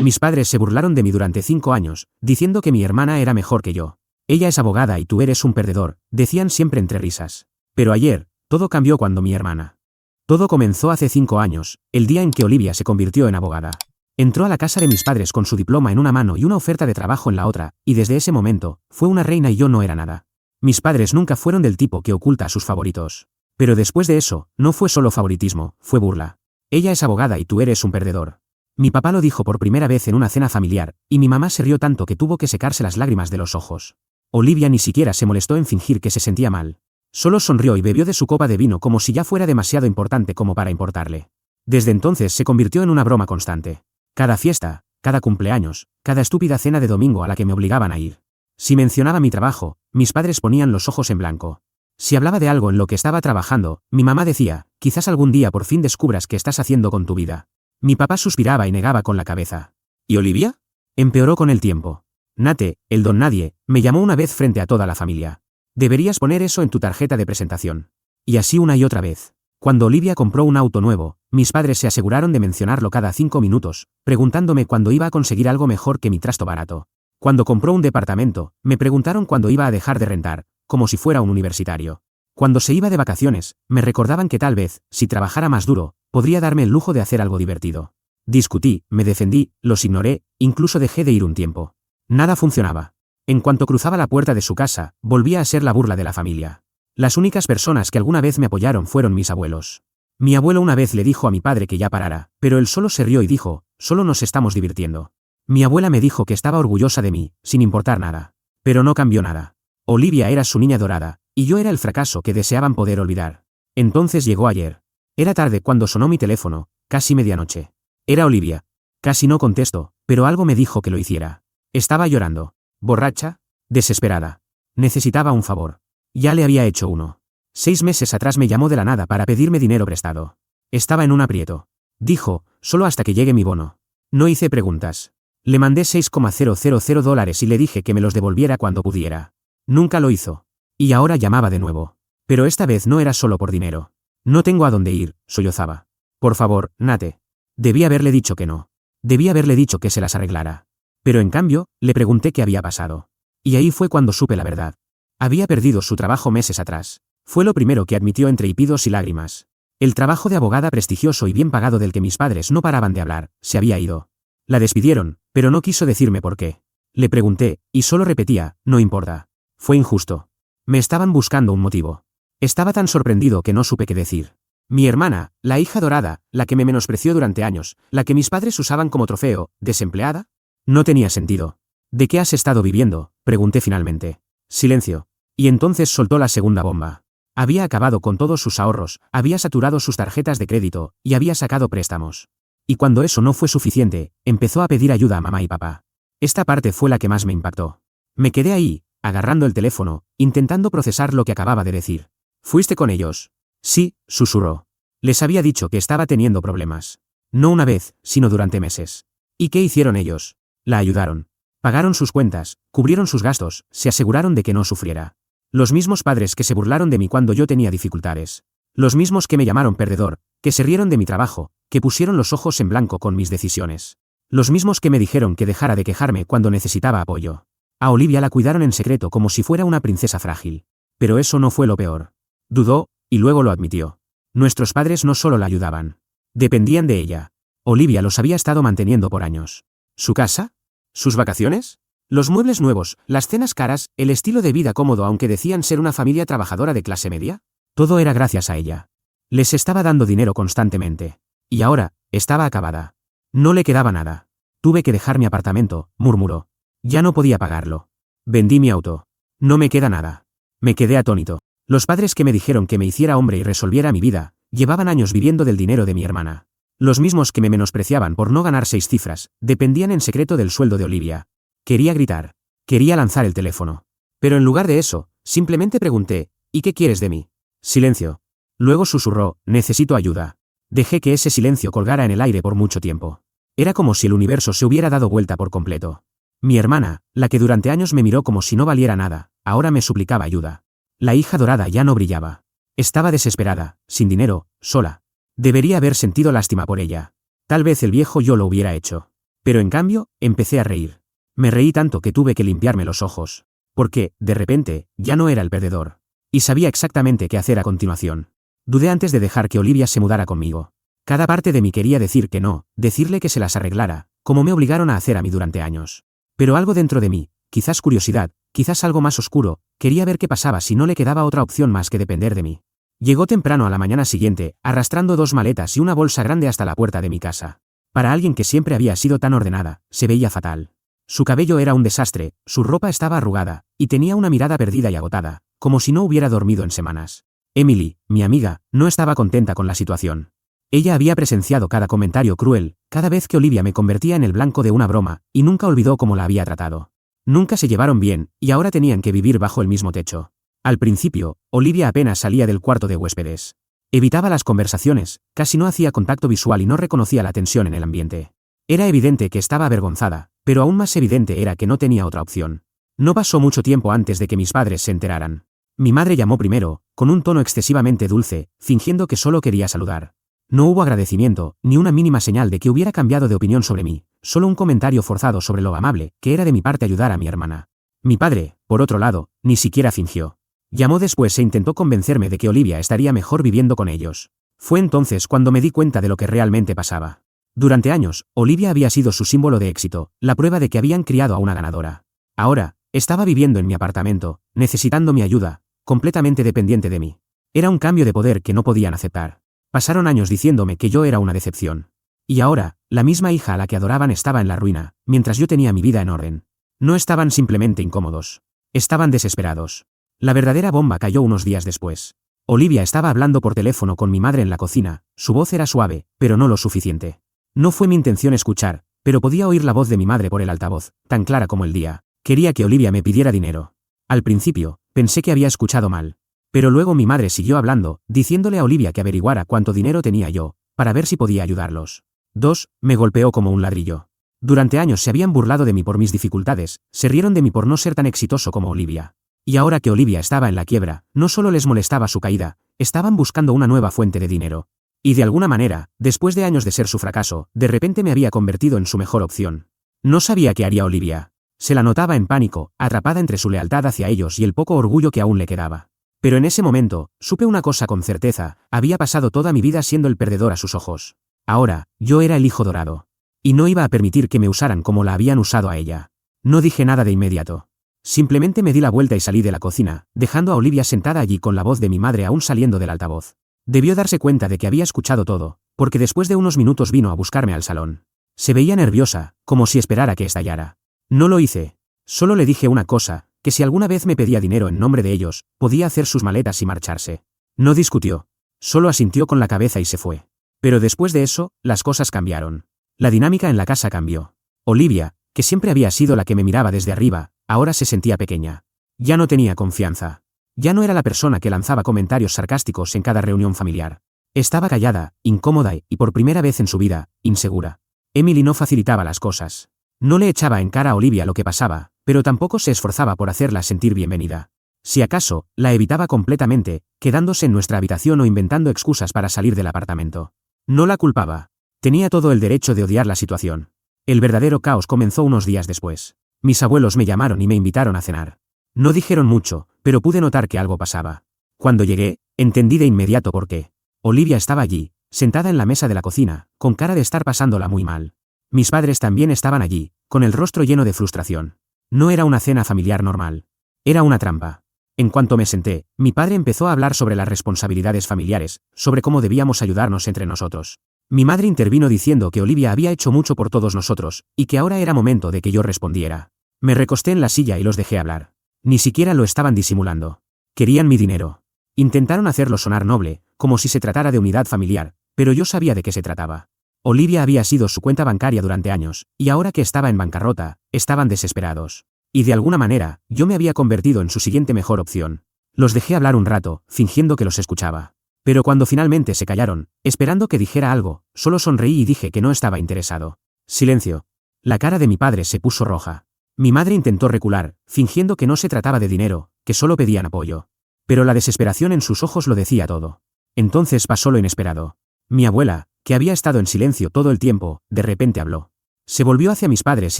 Mis padres se burlaron de mí durante 5 años, diciendo que mi hermana era mejor que yo. Ella es abogada y tú eres un perdedor, decían siempre entre risas. Pero ayer, todo cambió cuando mi hermana. Todo comenzó hace 5 años, el día en que Olivia se convirtió en abogada. Entró a la casa de mis padres con su diploma en una mano y una oferta de trabajo en la otra, y desde ese momento, fue una reina y yo no era nada. Mis padres nunca fueron del tipo que oculta a sus favoritos. Pero después de eso, no fue solo favoritismo, fue burla. Ella es abogada y tú eres un perdedor. Mi papá lo dijo por primera vez en una cena familiar, y mi mamá se rió tanto que tuvo que secarse las lágrimas de los ojos. Olivia ni siquiera se molestó en fingir que se sentía mal. Solo sonrió y bebió de su copa de vino como si ya fuera demasiado importante como para importarle. Desde entonces se convirtió en una broma constante. Cada fiesta, cada cumpleaños, cada estúpida cena de domingo a la que me obligaban a ir. Si mencionaba mi trabajo, mis padres ponían los ojos en blanco. Si hablaba de algo en lo que estaba trabajando, mi mamá decía, quizás algún día por fin descubras qué estás haciendo con tu vida. Mi papá suspiraba y negaba con la cabeza. ¿Y Olivia? Empeoró con el tiempo. Nate, el don nadie, me llamó una vez frente a toda la familia. Deberías poner eso en tu tarjeta de presentación. Y así una y otra vez. Cuando Olivia compró un auto nuevo, mis padres se aseguraron de mencionarlo cada 5 minutos, preguntándome cuándo iba a conseguir algo mejor que mi trasto barato. Cuando compró un departamento, me preguntaron cuándo iba a dejar de rentar, como si fuera un universitario. Cuando se iba de vacaciones, me recordaban que tal vez, si trabajara más duro, podría darme el lujo de hacer algo divertido. Discutí, me defendí, los ignoré, incluso dejé de ir un tiempo. Nada funcionaba. En cuanto cruzaba la puerta de su casa, volvía a ser la burla de la familia. Las únicas personas que alguna vez me apoyaron fueron mis abuelos. Mi abuelo una vez le dijo a mi padre que ya parara, pero él solo se rió y dijo, solo nos estamos divirtiendo. Mi abuela me dijo que estaba orgullosa de mí, sin importar nada. Pero no cambió nada. Olivia era su niña dorada, y yo era el fracaso que deseaban poder olvidar. Entonces llegó ayer. Era tarde cuando sonó mi teléfono, casi medianoche. Era Olivia. Casi no contesto, pero algo me dijo que lo hiciera. Estaba llorando. ¿Borracha? Desesperada. Necesitaba un favor. Ya le había hecho uno. 6 meses atrás me llamó de la nada para pedirme dinero prestado. Estaba en un aprieto. Dijo, solo hasta que llegue mi bono. No hice preguntas. Le mandé $6,000 y le dije que me los devolviera cuando pudiera. Nunca lo hizo. Y ahora llamaba de nuevo. Pero esta vez no era solo por dinero. No tengo a dónde ir, sollozaba. Por favor, Nate. Debí haberle dicho que no. Debí haberle dicho que se las arreglara. Pero en cambio, le pregunté qué había pasado. Y ahí fue cuando supe la verdad. Había perdido su trabajo meses atrás. Fue lo primero que admitió entre hipidos y lágrimas. El trabajo de abogada prestigioso y bien pagado del que mis padres no paraban de hablar, se había ido. La despidieron, pero no quiso decirme por qué. Le pregunté, y solo repetía, no importa. Fue injusto. Me estaban buscando un motivo. Estaba tan sorprendido que no supe qué decir. Mi hermana, la hija dorada, la que me menospreció durante años, la que mis padres usaban como trofeo, ¿desempleada? No tenía sentido. ¿De qué has estado viviendo?, pregunté finalmente. Silencio. Y entonces soltó la segunda bomba. Había acabado con todos sus ahorros, había saturado sus tarjetas de crédito, y había sacado préstamos. Y cuando eso no fue suficiente, empezó a pedir ayuda a mamá y papá. Esta parte fue la que más me impactó. Me quedé ahí, agarrando el teléfono, intentando procesar lo que acababa de decir. ¿Fuiste con ellos? Sí, susurró. Les había dicho que estaba teniendo problemas. No una vez, sino durante meses. ¿Y qué hicieron ellos? La ayudaron. Pagaron sus cuentas, cubrieron sus gastos, se aseguraron de que no sufriera. Los mismos padres que se burlaron de mí cuando yo tenía dificultades. Los mismos que me llamaron perdedor, que se rieron de mi trabajo, que pusieron los ojos en blanco con mis decisiones. Los mismos que me dijeron que dejara de quejarme cuando necesitaba apoyo. A Olivia la cuidaron en secreto como si fuera una princesa frágil. Pero eso no fue lo peor. Dudó, y luego lo admitió. Nuestros padres no solo la ayudaban. Dependían de ella. Olivia los había estado manteniendo por años. ¿Su casa? ¿Sus vacaciones? Los muebles nuevos, las cenas caras, el estilo de vida cómodo aunque decían ser una familia trabajadora de clase media. Todo era gracias a ella. Les estaba dando dinero constantemente. Y ahora, estaba acabada. No le quedaba nada. Tuve que dejar mi apartamento, murmuró. Ya no podía pagarlo. Vendí mi auto. No me queda nada. Me quedé atónito. Los padres que me dijeron que me hiciera hombre y resolviera mi vida, llevaban años viviendo del dinero de mi hermana. Los mismos que me menospreciaban por no ganar 6 cifras, dependían en secreto del sueldo de Olivia. Quería gritar. Quería lanzar el teléfono. Pero en lugar de eso, simplemente pregunté, ¿y qué quieres de mí? Silencio. Luego susurró, necesito ayuda. Dejé que ese silencio colgara en el aire por mucho tiempo. Era como si el universo se hubiera dado vuelta por completo. Mi hermana, la que durante años me miró como si no valiera nada, ahora me suplicaba ayuda. La hija dorada ya no brillaba. Estaba desesperada, sin dinero, sola. Debería haber sentido lástima por ella. Tal vez el viejo yo lo hubiera hecho. Pero en cambio, empecé a reír. Me reí tanto que tuve que limpiarme los ojos. Porque, de repente, ya no era el perdedor. Y sabía exactamente qué hacer a continuación. Dudé antes de dejar que Olivia se mudara conmigo. Cada parte de mí quería decir que no, decirle que se las arreglara, como me obligaron a hacer a mí durante años. Pero algo dentro de mí, quizás curiosidad, quizás algo más oscuro, quería ver qué pasaba si no le quedaba otra opción más que depender de mí. Llegó temprano a la mañana siguiente, arrastrando 2 maletas y una bolsa grande hasta la puerta de mi casa. Para alguien que siempre había sido tan ordenada, se veía fatal. Su cabello era un desastre, su ropa estaba arrugada, y tenía una mirada perdida y agotada, como si no hubiera dormido en semanas. Emily, mi amiga, no estaba contenta con la situación. Ella había presenciado cada comentario cruel, cada vez que Olivia me convertía en el blanco de una broma, y nunca olvidó cómo la había tratado. Nunca se llevaron bien, y ahora tenían que vivir bajo el mismo techo. Al principio, Olivia apenas salía del cuarto de huéspedes. Evitaba las conversaciones, casi no hacía contacto visual y no reconocía la tensión en el ambiente. Era evidente que estaba avergonzada, pero aún más evidente era que no tenía otra opción. No pasó mucho tiempo antes de que mis padres se enteraran. Mi madre llamó primero, con un tono excesivamente dulce, fingiendo que solo quería saludar. No hubo agradecimiento, ni una mínima señal de que hubiera cambiado de opinión sobre mí, solo un comentario forzado sobre lo amable que era de mi parte ayudar a mi hermana. Mi padre, por otro lado, ni siquiera fingió. Llamó después e intentó convencerme de que Olivia estaría mejor viviendo con ellos. Fue entonces cuando me di cuenta de lo que realmente pasaba. Durante años, Olivia había sido su símbolo de éxito, la prueba de que habían criado a una ganadora. Ahora, estaba viviendo en mi apartamento, necesitando mi ayuda, completamente dependiente de mí. Era un cambio de poder que no podían aceptar. Pasaron años diciéndome que yo era una decepción. Y ahora, la misma hija a la que adoraban estaba en la ruina, mientras yo tenía mi vida en orden. No estaban simplemente incómodos. Estaban desesperados. La verdadera bomba cayó unos días después. Olivia estaba hablando por teléfono con mi madre en la cocina, su voz era suave, pero no lo suficiente. No fue mi intención escuchar, pero podía oír la voz de mi madre por el altavoz, tan clara como el día. Quería que Olivia me pidiera dinero. Al principio, pensé que había escuchado mal. Pero luego mi madre siguió hablando, diciéndole a Olivia que averiguara cuánto dinero tenía yo, para ver si podía ayudarlos. 2. Me golpeó como un ladrillo. Durante años se habían burlado de mí por mis dificultades, se rieron de mí por no ser tan exitoso como Olivia. Y ahora que Olivia estaba en la quiebra, no solo les molestaba su caída, estaban buscando una nueva fuente de dinero. Y de alguna manera, después de años de ser su fracaso, de repente me había convertido en su mejor opción. No sabía qué haría Olivia. Se la notaba en pánico, atrapada entre su lealtad hacia ellos y el poco orgullo que aún le quedaba. Pero en ese momento, supe una cosa con certeza, había pasado toda mi vida siendo el perdedor a sus ojos. Ahora, yo era el hijo dorado. Y no iba a permitir que me usaran como la habían usado a ella. No dije nada de inmediato. Simplemente me di la vuelta y salí de la cocina, dejando a Olivia sentada allí con la voz de mi madre aún saliendo del altavoz. Debió darse cuenta de que había escuchado todo, porque después de unos minutos vino a buscarme al salón. Se veía nerviosa, como si esperara que estallara. No lo hice. Solo le dije una cosa, que si alguna vez me pedía dinero en nombre de ellos, podía hacer sus maletas y marcharse. No discutió. Solo asintió con la cabeza y se fue. Pero después de eso, las cosas cambiaron. La dinámica en la casa cambió. Olivia, que siempre había sido la que me miraba desde arriba, ahora se sentía pequeña. Ya no tenía confianza. Ya no era la persona que lanzaba comentarios sarcásticos en cada reunión familiar. Estaba callada, incómoda y, por primera vez en su vida, insegura. Emily no facilitaba las cosas. No le echaba en cara a Olivia lo que pasaba, pero tampoco se esforzaba por hacerla sentir bienvenida. Si acaso, la evitaba completamente, quedándose en nuestra habitación o inventando excusas para salir del apartamento. No la culpaba. Tenía todo el derecho de odiar la situación. El verdadero caos comenzó unos días después. Mis abuelos me llamaron y me invitaron a cenar. No dijeron mucho, pero pude notar que algo pasaba. Cuando llegué, entendí de inmediato por qué. Olivia estaba allí, sentada en la mesa de la cocina, con cara de estar pasándola muy mal. Mis padres también estaban allí, con el rostro lleno de frustración. No era una cena familiar normal. Era una trampa. En cuanto me senté, mi padre empezó a hablar sobre las responsabilidades familiares, sobre cómo debíamos ayudarnos entre nosotros. Mi madre intervino diciendo que Olivia había hecho mucho por todos nosotros, y que ahora era momento de que yo respondiera. Me recosté en la silla y los dejé hablar. Ni siquiera lo estaban disimulando. Querían mi dinero. Intentaron hacerlo sonar noble, como si se tratara de unidad familiar, pero yo sabía de qué se trataba. Olivia había sido su cuenta bancaria durante años, y ahora que estaba en bancarrota, estaban desesperados. Y de alguna manera, yo me había convertido en su siguiente mejor opción. Los dejé hablar un rato, fingiendo que los escuchaba. Pero cuando finalmente se callaron, esperando que dijera algo, solo sonreí y dije que no estaba interesado. Silencio. La cara de mi padre se puso roja. Mi madre intentó recular, fingiendo que no se trataba de dinero, que solo pedían apoyo. Pero la desesperación en sus ojos lo decía todo. Entonces pasó lo inesperado. Mi abuela, que había estado en silencio todo el tiempo, de repente habló. Se volvió hacia mis padres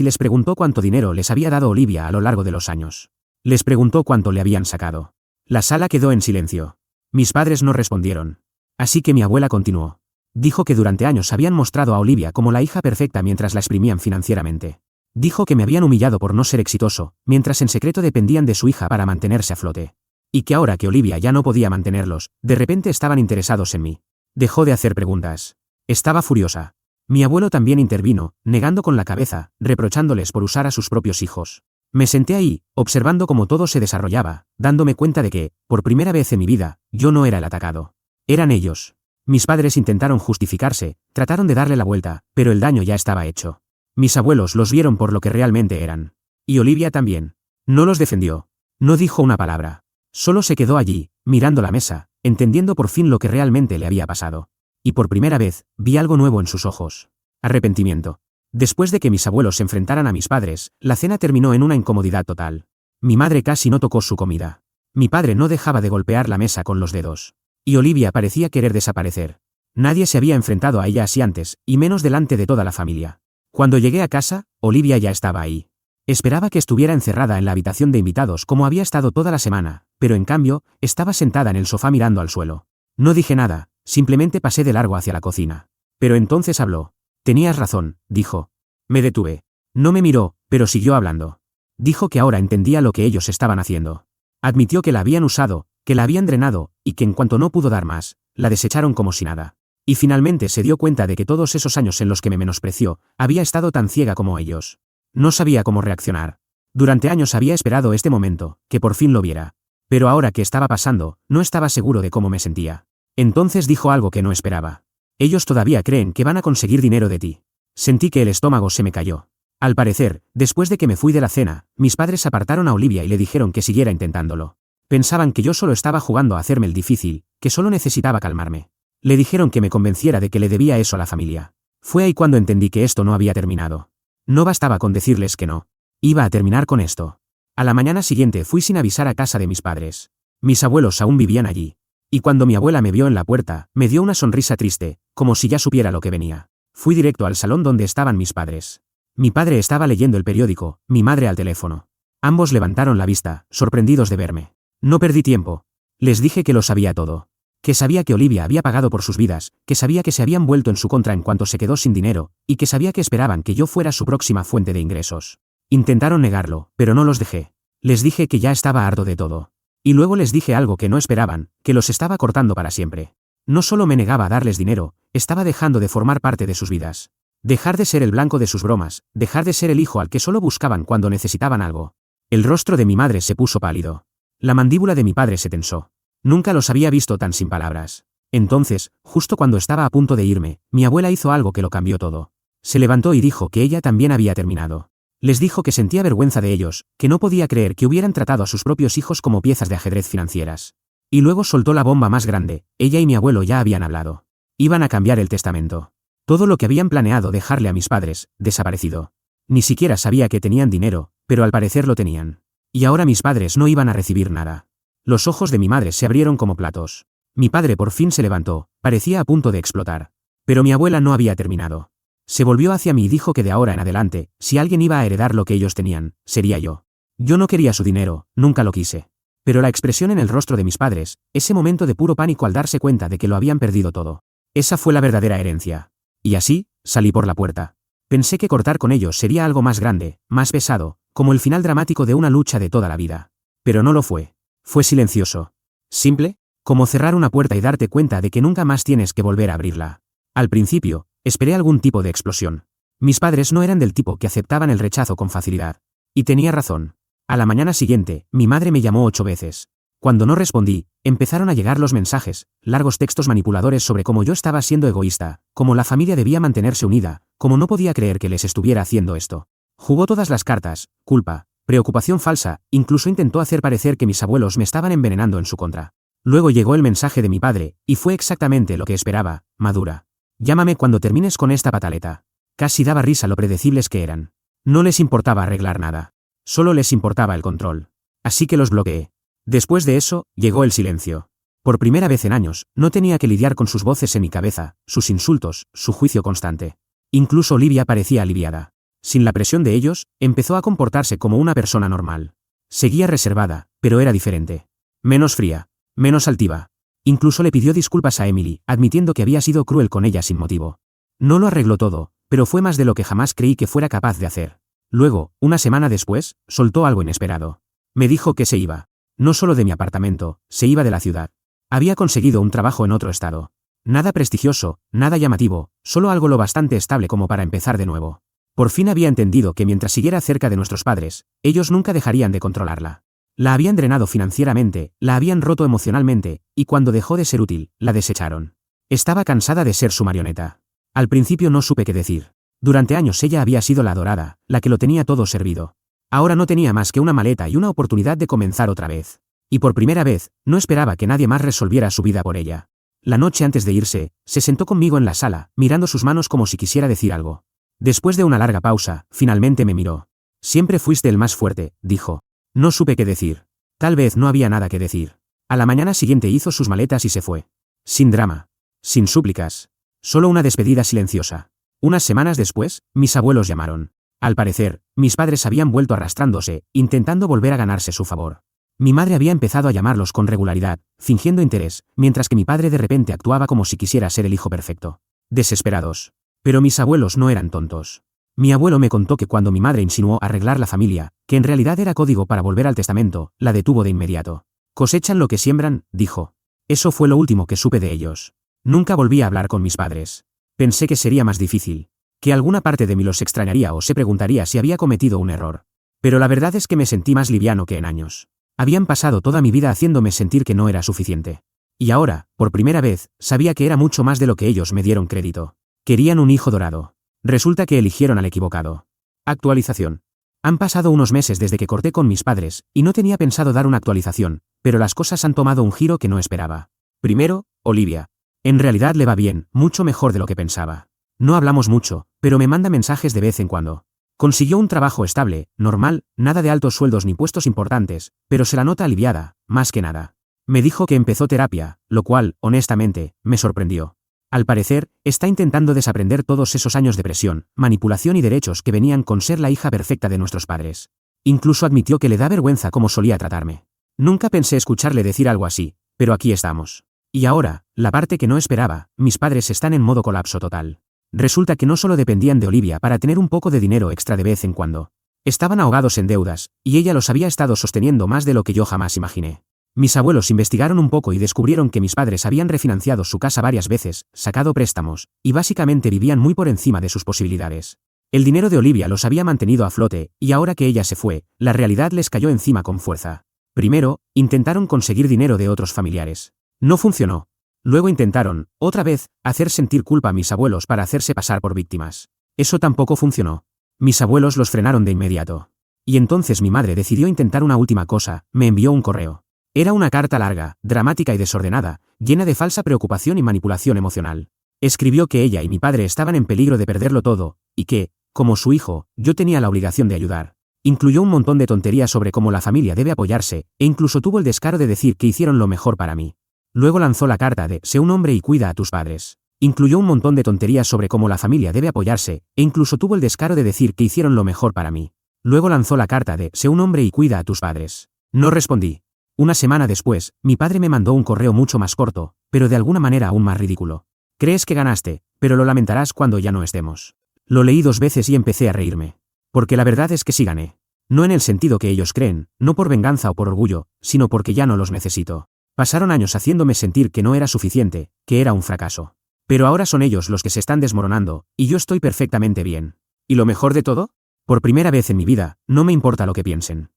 y les preguntó cuánto dinero les había dado Olivia a lo largo de los años. Les preguntó cuánto le habían sacado. La sala quedó en silencio. Mis padres no respondieron. Así que mi abuela continuó. Dijo que durante años habían mostrado a Olivia como la hija perfecta mientras la exprimían financieramente. Dijo que me habían humillado por no ser exitoso, mientras en secreto dependían de su hija para mantenerse a flote. Y que ahora que Olivia ya no podía mantenerlos, de repente estaban interesados en mí. Dejó de hacer preguntas. Estaba furiosa. Mi abuelo también intervino, negando con la cabeza, reprochándoles por usar a sus propios hijos. Me senté ahí, observando cómo todo se desarrollaba, dándome cuenta de que, por primera vez en mi vida, yo no era el atacado. Eran ellos. Mis padres intentaron justificarse, trataron de darle la vuelta, pero el daño ya estaba hecho. Mis abuelos los vieron por lo que realmente eran. Y Olivia también. No los defendió. No dijo una palabra. Solo se quedó allí, mirando la mesa, entendiendo por fin lo que realmente le había pasado. Y por primera vez, vi algo nuevo en sus ojos. Arrepentimiento. Después de que mis abuelos se enfrentaran a mis padres, la cena terminó en una incomodidad total. Mi madre casi no tocó su comida. Mi padre no dejaba de golpear la mesa con los dedos. Y Olivia parecía querer desaparecer. Nadie se había enfrentado a ella así antes, y menos delante de toda la familia. Cuando llegué a casa, Olivia ya estaba ahí. Esperaba que estuviera encerrada en la habitación de invitados como había estado toda la semana, pero en cambio, estaba sentada en el sofá mirando al suelo. No dije nada, simplemente pasé de largo hacia la cocina. Pero entonces habló. Tenías razón, dijo. Me detuve. No me miró, pero siguió hablando. Dijo que ahora entendía lo que ellos estaban haciendo. Admitió que la habían usado, que la habían drenado, y que en cuanto no pudo dar más, la desecharon como si nada. Y finalmente se dio cuenta de que todos esos años en los que me menospreció, había estado tan ciega como ellos. No sabía cómo reaccionar. Durante años había esperado este momento, que por fin lo viera. Pero ahora que estaba pasando, no estaba seguro de cómo me sentía. Entonces dijo algo que no esperaba. Ellos todavía creen que van a conseguir dinero de ti. Sentí que el estómago se me cayó. Al parecer, después de que me fui de la cena, mis padres apartaron a Olivia y le dijeron que siguiera intentándolo. Pensaban que yo solo estaba jugando a hacerme el difícil, que solo necesitaba calmarme. Le dijeron que me convenciera de que le debía eso a la familia. Fue ahí cuando entendí que esto no había terminado. No bastaba con decirles que no. Iba a terminar con esto. A la mañana siguiente fui sin avisar a casa de mis padres. Mis abuelos aún vivían allí. Y cuando mi abuela me vio en la puerta, me dio una sonrisa triste, como si ya supiera lo que venía. Fui directo al salón donde estaban mis padres. Mi padre estaba leyendo el periódico, mi madre al teléfono. Ambos levantaron la vista, sorprendidos de verme. No perdí tiempo. Les dije que lo sabía todo. Que sabía que Olivia había pagado por sus vidas, que sabía que se habían vuelto en su contra en cuanto se quedó sin dinero, y que sabía que esperaban que yo fuera su próxima fuente de ingresos. Intentaron negarlo, pero no los dejé. Les dije que ya estaba harto de todo. Y luego les dije algo que no esperaban, que los estaba cortando para siempre. No solo me negaba a darles dinero, estaba dejando de formar parte de sus vidas. Dejar de ser el blanco de sus bromas, dejar de ser el hijo al que solo buscaban cuando necesitaban algo. El rostro de mi madre se puso pálido. La mandíbula de mi padre se tensó. Nunca los había visto tan sin palabras. Entonces, justo cuando estaba a punto de irme, mi abuela hizo algo que lo cambió todo. Se levantó y dijo que ella también había terminado. Les dijo que sentía vergüenza de ellos, que no podía creer que hubieran tratado a sus propios hijos como piezas de ajedrez financieras. Y luego soltó la bomba más grande. Ella y mi abuelo ya habían hablado. Iban a cambiar el testamento. Todo lo que habían planeado dejarle a mis padres, desaparecido. Ni siquiera sabía que tenían dinero, pero al parecer lo tenían. Y ahora mis padres no iban a recibir nada. Los ojos de mi madre se abrieron como platos. Mi padre por fin se levantó, parecía a punto de explotar. Pero mi abuela no había terminado. Se volvió hacia mí y dijo que de ahora en adelante, si alguien iba a heredar lo que ellos tenían, sería yo. Yo no quería su dinero, nunca lo quise. Pero la expresión en el rostro de mis padres, ese momento de puro pánico al darse cuenta de que lo habían perdido todo. Esa fue la verdadera herencia. Y así, salí por la puerta. Pensé que cortar con ellos sería algo más grande, más pesado, como el final dramático de una lucha de toda la vida. Pero no lo fue. Fue silencioso. Simple, como cerrar una puerta y darte cuenta de que nunca más tienes que volver a abrirla. Al principio, esperé algún tipo de explosión. Mis padres no eran del tipo que aceptaban el rechazo con facilidad. Y tenía razón. A la mañana siguiente, mi madre me llamó 8 veces. Cuando no respondí, empezaron a llegar los mensajes, largos textos manipuladores sobre cómo yo estaba siendo egoísta, cómo la familia debía mantenerse unida, cómo no podía creer que les estuviera haciendo esto. Jugó todas las cartas, culpa, preocupación falsa, incluso intentó hacer parecer que mis abuelos me estaban envenenando en su contra. Luego llegó el mensaje de mi padre, y fue exactamente lo que esperaba, madura. Llámame cuando termines con esta pataleta. Casi daba risa lo predecibles que eran. No les importaba arreglar nada. Solo les importaba el control. Así que los bloqueé. Después de eso, llegó el silencio. Por primera vez en años, no tenía que lidiar con sus voces en mi cabeza, sus insultos, su juicio constante. Incluso Olivia parecía aliviada. Sin la presión de ellos, empezó a comportarse como una persona normal. Seguía reservada, pero era diferente. Menos fría, menos altiva. Incluso le pidió disculpas a Emily, admitiendo que había sido cruel con ella sin motivo. No lo arregló todo, pero fue más de lo que jamás creí que fuera capaz de hacer. Luego, una semana después, soltó algo inesperado. Me dijo que se iba. No solo de mi apartamento, se iba de la ciudad. Había conseguido un trabajo en otro estado. Nada prestigioso, nada llamativo, solo algo lo bastante estable como para empezar de nuevo. Por fin había entendido que mientras siguiera cerca de nuestros padres, ellos nunca dejarían de controlarla. La habían drenado financieramente, la habían roto emocionalmente, y cuando dejó de ser útil, la desecharon. Estaba cansada de ser su marioneta. Al principio no supe qué decir. Durante años ella había sido la adorada, la que lo tenía todo servido. Ahora no tenía más que una maleta y una oportunidad de comenzar otra vez. Y por primera vez, no esperaba que nadie más resolviera su vida por ella. La noche antes de irse, se sentó conmigo en la sala, mirando sus manos como si quisiera decir algo. Después de una larga pausa, finalmente me miró. Siempre fuiste el más fuerte, dijo. No supe qué decir. Tal vez no había nada que decir. A la mañana siguiente hizo sus maletas y se fue. Sin drama. Sin súplicas. Solo una despedida silenciosa. Unas semanas después, mis abuelos llamaron. Al parecer, mis padres habían vuelto arrastrándose, intentando volver a ganarse su favor. Mi madre había empezado a llamarlos con regularidad, fingiendo interés, mientras que mi padre de repente actuaba como si quisiera ser el hijo perfecto. Desesperados. Pero mis abuelos no eran tontos. Mi abuelo me contó que cuando mi madre insinuó arreglar la familia, que en realidad era código para volver al testamento, la detuvo de inmediato. Cosechan lo que siembran, dijo. Eso fue lo último que supe de ellos. Nunca volví a hablar con mis padres. Pensé que sería más difícil. Que alguna parte de mí los extrañaría o se preguntaría si había cometido un error. Pero la verdad es que me sentí más liviano que en años. Habían pasado toda mi vida haciéndome sentir que no era suficiente. Y ahora, por primera vez, sabía que era mucho más de lo que ellos me dieron crédito. Querían un hijo dorado. Resulta que eligieron al equivocado. Actualización. Han pasado unos meses desde que corté con mis padres, y no tenía pensado dar una actualización, pero las cosas han tomado un giro que no esperaba. Primero, Olivia. En realidad le va bien, mucho mejor de lo que pensaba. No hablamos mucho, pero me manda mensajes de vez en cuando. Consiguió un trabajo estable, normal, nada de altos sueldos ni puestos importantes, pero se la nota aliviada, más que nada. Me dijo que empezó terapia, lo cual, honestamente, me sorprendió. Al parecer, está intentando desaprender todos esos años de presión, manipulación y derechos que venían con ser la hija perfecta de nuestros padres. Incluso admitió que le da vergüenza cómo solía tratarme. Nunca pensé escucharle decir algo así, pero aquí estamos. Y ahora, la parte que no esperaba, mis padres están en modo colapso total. Resulta que no solo dependían de Olivia para tener un poco de dinero extra de vez en cuando. Estaban ahogados en deudas, y ella los había estado sosteniendo más de lo que yo jamás imaginé. Mis abuelos investigaron un poco y descubrieron que mis padres habían refinanciado su casa varias veces, sacado préstamos, y básicamente vivían muy por encima de sus posibilidades. El dinero de Olivia los había mantenido a flote, y ahora que ella se fue, la realidad les cayó encima con fuerza. Primero, intentaron conseguir dinero de otros familiares. No funcionó. Luego intentaron, otra vez, hacer sentir culpa a mis abuelos para hacerse pasar por víctimas. Eso tampoco funcionó. Mis abuelos los frenaron de inmediato. Y entonces mi madre decidió intentar una última cosa, me envió un correo. Era una carta larga, dramática y desordenada, llena de falsa preocupación y manipulación emocional. Escribió que ella y mi padre estaban en peligro de perderlo todo, y que, como su hijo, yo tenía la obligación de ayudar. Incluyó un montón de tonterías sobre cómo la familia debe apoyarse, e incluso tuvo el descaro de decir que hicieron lo mejor para mí. Luego lanzó la carta de «Sé un hombre y cuida a tus padres». Incluyó un montón de tonterías sobre cómo la familia debe apoyarse, e incluso tuvo el descaro de decir que hicieron lo mejor para mí. Luego lanzó la carta de «Sé un hombre y cuida a tus padres». No respondí. Una semana después, mi padre me mandó un correo mucho más corto, pero de alguna manera aún más ridículo. Crees que ganaste, pero lo lamentarás cuando ya no estemos. Lo leí 2 veces y empecé a reírme. Porque la verdad es que sí gané. No en el sentido que ellos creen, no por venganza o por orgullo, sino porque ya no los necesito. Pasaron años haciéndome sentir que no era suficiente, que era un fracaso. Pero ahora son ellos los que se están desmoronando, y yo estoy perfectamente bien. ¿Y lo mejor de todo? Por primera vez en mi vida, no me importa lo que piensen.